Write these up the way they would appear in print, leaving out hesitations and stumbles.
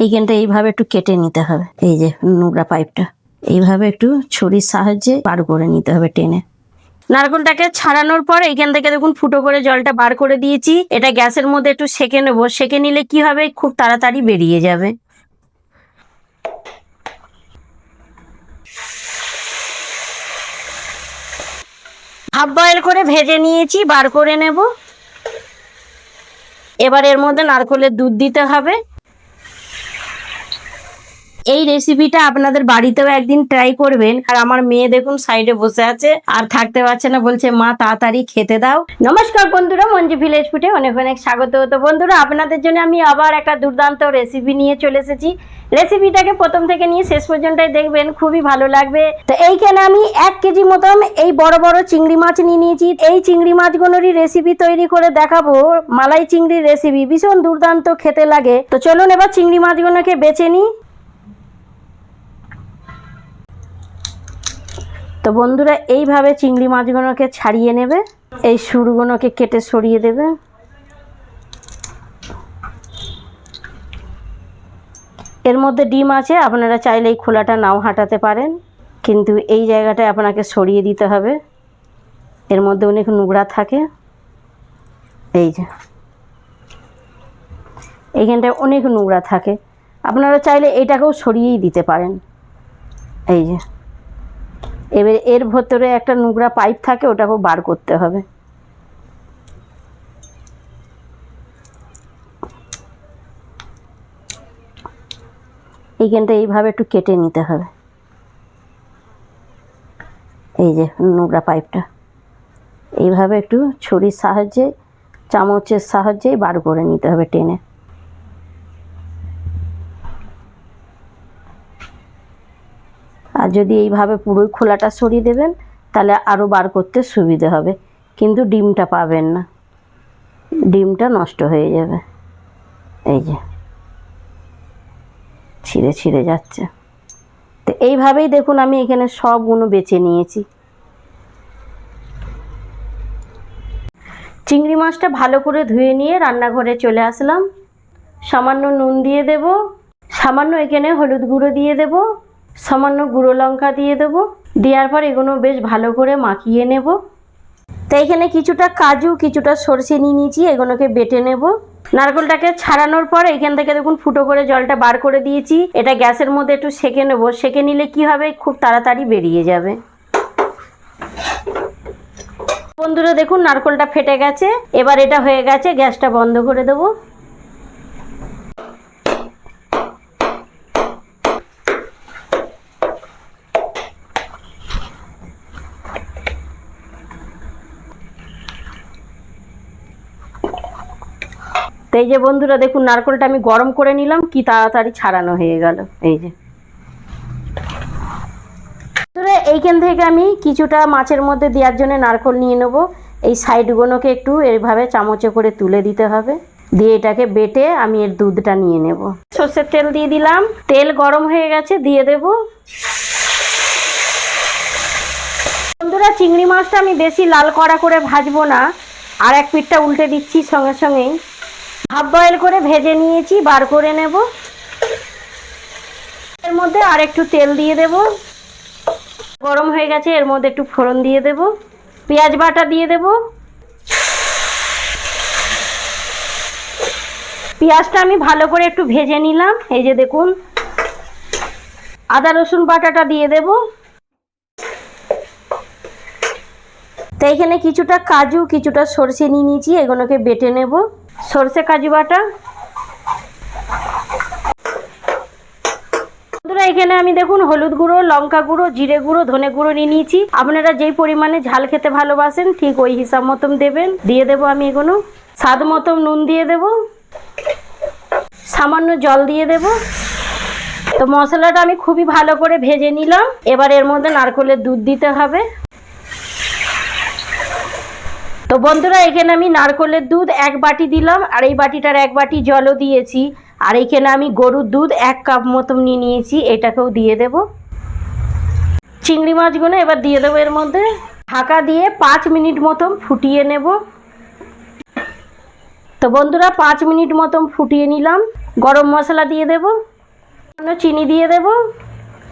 এইখানটা এইভাবে একটু কেটে নিতে হবে, এই যে নোংরা পাইপটা এইভাবে একটু ছুরির সাহায্যে বার করে নিতে হবে টেনে। নারকেলটাকে ছাড়ানোর পর এইখান থেকে দেখুন ফুটো করে জলটা বার করে দিয়েছি। এটা গ্যাসের মধ্যে একটু সেকে নেবো, সেকে নিলে কি হবে খুব তাড়াতাড়ি বেরিয়ে যাবে। হাফ বয়েল করে ভেজে নিয়েছি, বার করে নেব। এবার এর মধ্যে নারকেলের দুধ দিতে হবে। এই রেসিপিটা আপনাদের বাড়িতেও একদিন ট্রাই করবেন। আর আমার মেয়ে দেখুন সাইডে বসে আছে, আর থাকতে পারছে না, বলছে মা তাড়াতাড়ি খেতে দাও। নমস্কার বন্ধুরা, মঞ্জু ভিলেজ ফুডে অনেক অনেক স্বাগত। তো বন্ধুরা, আপনাদের জন্য আমি আবার একটা দুর্দান্ত রেসিপি নিয়ে চলে এসেছি। রেসিপিটাকে প্রথম থেকে নিয়ে শেষ পর্যন্তই দেখবেন, খুবই ভালো লাগবে। তো এইখানে আমি 1 কেজি মতন এই বড় বড় চিংড়ি মাছ নিয়ে নিয়েছি। এই চিংড়ি মাছগুলোরই রেসিপি তৈরি করে দেখাবো। মালাই চিংড়ির রেসিপি ভীষণ দুর্দান্ত খেতে লাগে। তো চলুন এবার চিংড়ি মাছগুলোকে বেছে নিই। তো বন্ধুরা, এইভাবে চিংড়ি মাছগুলোকে ছাড়িয়ে নেবে, এই সুরগুলোকে কেটে সরিয়ে দেবে। এর মধ্যে ডিম আছে, আপনারা চাইলে এই খোলাটা নাও হাঁটাতে পারেন, কিন্তু এই জায়গাটায় আপনাকে সরিয়ে দিতে হবে। এর মধ্যে অনেক নোংরা থাকে, এই যে এইখানটায় অনেক নোংরা থাকে, আপনারা চাইলে এইটাকেও সরিয়েই দিতে পারেন। এই যে এবার এর ভেতরে একটা নোংরা পাইপ থাকে, ওটাকেও বার করতে হবে। এইখানটা এইভাবে একটু কেটে নিতে হবে, এই যে নোংরা পাইপটা এইভাবে একটু ছুরির সাহায্যে, চামচের সাহায্যে বার করে নিতে হবে টেনে। আর যদি এইভাবে পুরোই খোলাটা সরিয়ে দেবেন তাহলে আরও বার করতে সুবিধে হবে, কিন্তু ডিমটা পাবেন না, ডিমটা নষ্ট হয়ে যাবে। এই যে ছিঁড়ে ছিঁড়ে যাচ্ছে। তো এইভাবেই দেখুন আমি এখানে সবগুলো বেছে নিয়েছি। চিংড়ি মাছটা ভালো করে ধুয়ে নিয়ে রান্নাঘরে চলে আসলাম। সামান্য নুন দিয়ে দেব, সামান্য এখানে হলুদ গুঁড়ো দিয়ে দেব, সামান্য গুঁড়ো লঙ্কা দিয়ে দেবো। দেওয়ার পর এগুলো বেশ ভালো করে মাখিয়ে নেব। তো এখানে কিছুটা কাজু, কিছুটা সরষে নিয়ে নিয়েছি, এগুলোকে বেটে নেব। নারকেলটাকে ছাড়ানোর পর এখান থেকে দেখুন ফুটো করে জলটা বার করে দিয়েছি। এটা গ্যাসের মধ্যে একটু সেকে নেব, সেকে নিলে কি হবে খুব তাড়াতাড়ি বেরিয়ে যাবে। বন্ধুরা দেখুন নারকেলটা ফেটে গেছে, এবার এটা হয়ে গেছে, গ্যাসটা বন্ধ করে দেবো। তো এই যে বন্ধুরা দেখুন নারকেলটা আমি গরম করে নিলাম, কি তাড়াতাড়ি ছাড়ানো হয়ে গেল। এই যে এইখান থেকে আমি কিছুটা মাছের মধ্যে দেওয়ার জন্য নারকেল নিয়ে নেবো। এই সাইডগুলোকে একটু এইভাবে চামচে করে তুলে দিতে হবে, দিয়ে এটাকে বেটে আমি এর দুধটা নিয়ে নেব। সর্ষের তেল দিয়ে দিলাম, তেল গরম হয়ে গেছে, দিয়ে দেব। বন্ধুরা চিংড়ি মাছটা আমি বেশি লাল কড়া করে ভাজবো না, আর এক পিঠটা উল্টে দিচ্ছি সঙ্গে সঙ্গেই। হাফ বয়েল করে ভেজে নিয়েছি, বার করে নেব। এর মধ্যে আর একটু তেল দিয়ে দেব, গরম হয়ে গেছে, এর মধ্যে একটু ফোড়ন দিয়ে দেব, পেঁয়াজ বাটা দিয়ে দেব। পেঁয়াজটা আমি ভালো করে একটু ভেজে নিলাম। এই যে দেখুন আদা রসুন বাটাটা দিয়ে দেব। তো এখানে কিছুটা কাজু, কিছুটা সরষে নিয়ে নিয়েছি, এগুলোকে বেটে নেব। সরষে কাজু বাটা। বন্ধুরা এখানে আমি দেখুন হলুদ গুঁড়ো, লঙ্কা গুঁড়ো, জিরে গুঁড়ো, ধনে গুঁড়ো নিয়ে নিয়েছি। আপনারা যেই পরিমাণে ঝাল খেতে ভালোবাসেন ঠিক ওই হিসাব মতন দেবেন। দিয়ে দেব আমি এগুলো, স্বাদ মতন নুন দিয়ে দেব, সামান্য জল দিয়ে দেব। তো মশলাটা আমি খুবই ভালো করে ভেজে নিলাম। এবার এর মধ্যে নারকেলের দুধ দিতে হবে। তো বন্ধুরা এখানে আমি নারকেলের দুধ 1 বাটি দিলাম, আর এই বাটিটার 1 বাটি জলও দিয়েছি। আর এখানে আমি গরুর দুধ 1 কাপ মতন নিয়ে নিয়েছি, এটাকেও দিয়ে দেব। চিংড়ি মাছগুলো এবার দিয়ে দেবো এর মধ্যে, ঢাকা দিয়ে 5 মিনিট মতন ফুটিয়ে নেব। তো বন্ধুরা 5 মিনিট মতন ফুটিয়ে নিলাম। গরম মশলা দিয়ে দেব, চিনি দিয়ে দেব,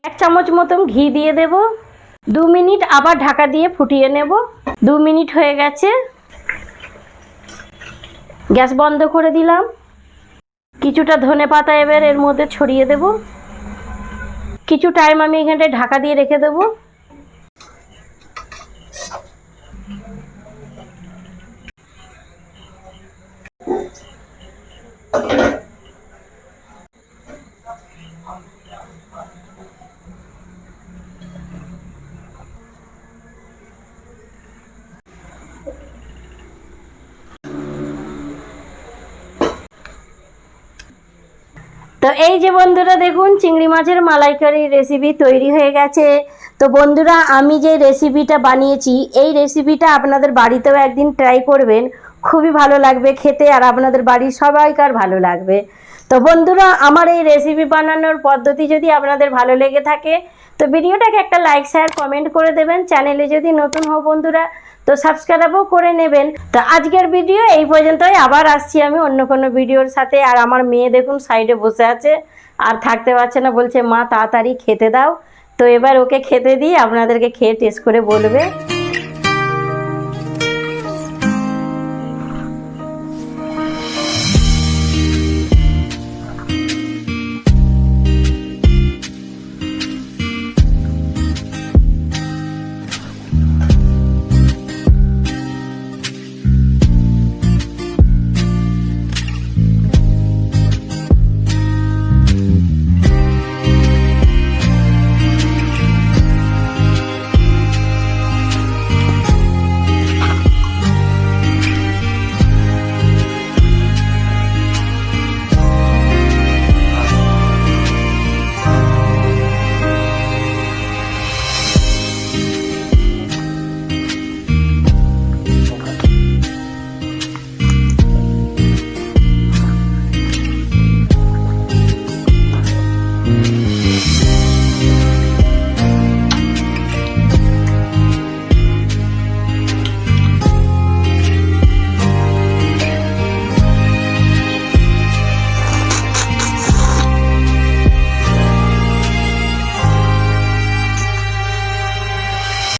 1 চামচ মতন ঘি দিয়ে দেব। 2 মিনিট আবার ঢাকা দিয়ে ফুটিয়ে নেব। 2 মিনিট হয়ে গেছে, গ্যাস বন্ধ করে দিলাম। কিছুটা ধনেপাতা এবার এর মধ্যে ছড়িয়ে দেব। কিছু টাইম আমি এখানটায় ঢাকা দিয়ে রেখে দেব। তো এই যে বন্ধুরা দেখুন, চিংড়ি মাছের মালাইকারি রেসিপি তৈরি হয়ে গেছে। তো বন্ধুরা, আমি যে রেসিপিটা বানিয়েছি এই রেসিপিটা আপনাদের বাড়িতেও একদিন ট্রাই করবেন, খুবই ভালো লাগবে খেতে, আর আপনাদের বাড়ির সবাইকার ভালো লাগবে। তো বন্ধুরা, আমার এই রেসিপি বানানোর পদ্ধতি যদি আপনাদের ভালো লেগে থাকে তো ভিডিওটাকে একটা লাইক শেয়ার কমেন্ট করে দেবেন। চ্যানেলে যদি নতুন হও বন্ধুরা তো সাবস্ক্রাইবও করে নেবেন। তো আজকের ভিডিও এই পর্যন্তই, আবার আসছি আমি অন্য কোনো ভিডিওর সাথে। আর আমার মেয়ে দেখুন সাইডে বসে আছে, আর থাকতে পারছে না, বলছে মা তাড়াতাড়ি খেতে দাও। তো এবার ওকে খেতে দিই, আপনাদেরকে খেয়ে টেস্ট করে বলবে।